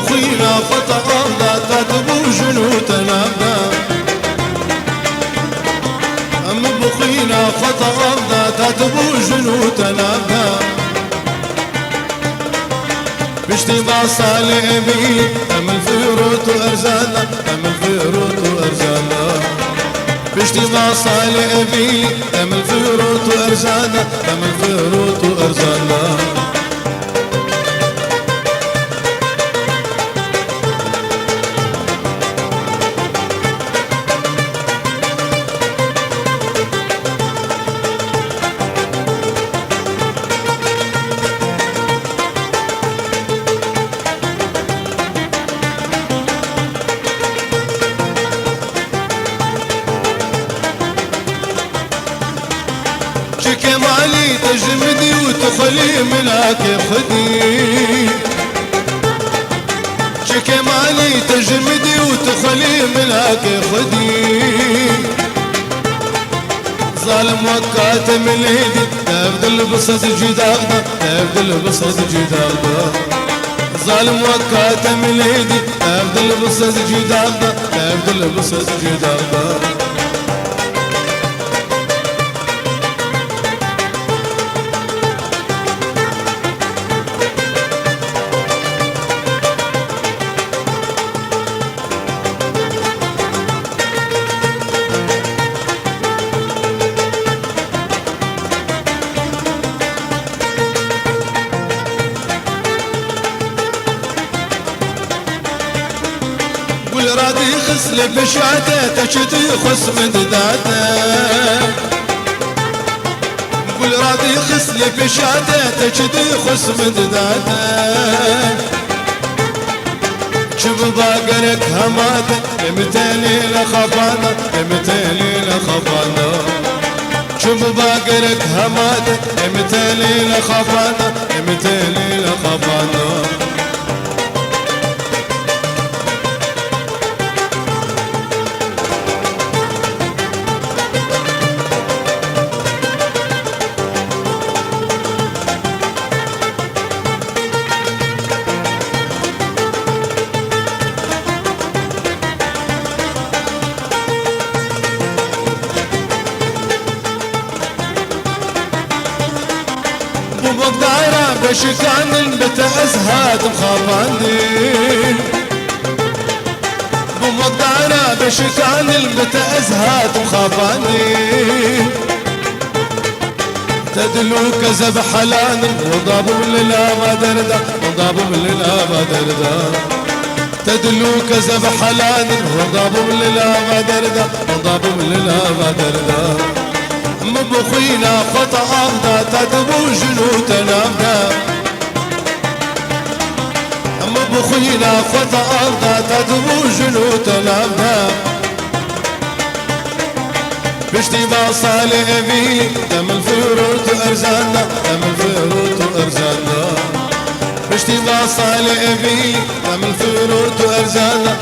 بخينا خطأنا تدبو جنوتنا أم بخينا خطأنا تدبو جنوتنا باشتباع صالبي أم الفيروت وأرزانا أم الفيروت وأرزانا باشتباع صالبي أم الفيروت وأرزانا أم الفيروت وأرزانا كمالي تجمدي وتخلي ملاك خدي كمالي تجمدي وتخلي ملاك خدي ظالم وكاتم اليدي تبدل بصد جداغنا تبدل بصد جداغنا ظالم وكاتم اليدي تبدل بصد جداغنا تبدل بصد جداغنا رادي خسل بشاته تشتي خس من داته قول رادي خسل بشاته تشتي خس من داته شوف باقرك هماته امتالي لخفانا امتالي لخفانا شوف باقرك هماته امتالي لخفانا امتالي لخفانا وبقدارة بشكان البت أزهاد مخافاندي وبقدارة بشكان البت أزهاد مخافاندي تدلو كذب حلان وضابو للا ما دردا وضابو للا ما دردا تدلو كذب حلان وضابو للا ما دردا وضابو للا ما دردا مبخينا خطأنا تدبو جنوتنا مبخينا خطأنا تدبو جنوتنا باشتباع صالبي دم الفيروت أرزانا دم الفيروت أرزانا باشتباع صالبي دم الفيروت أرزانا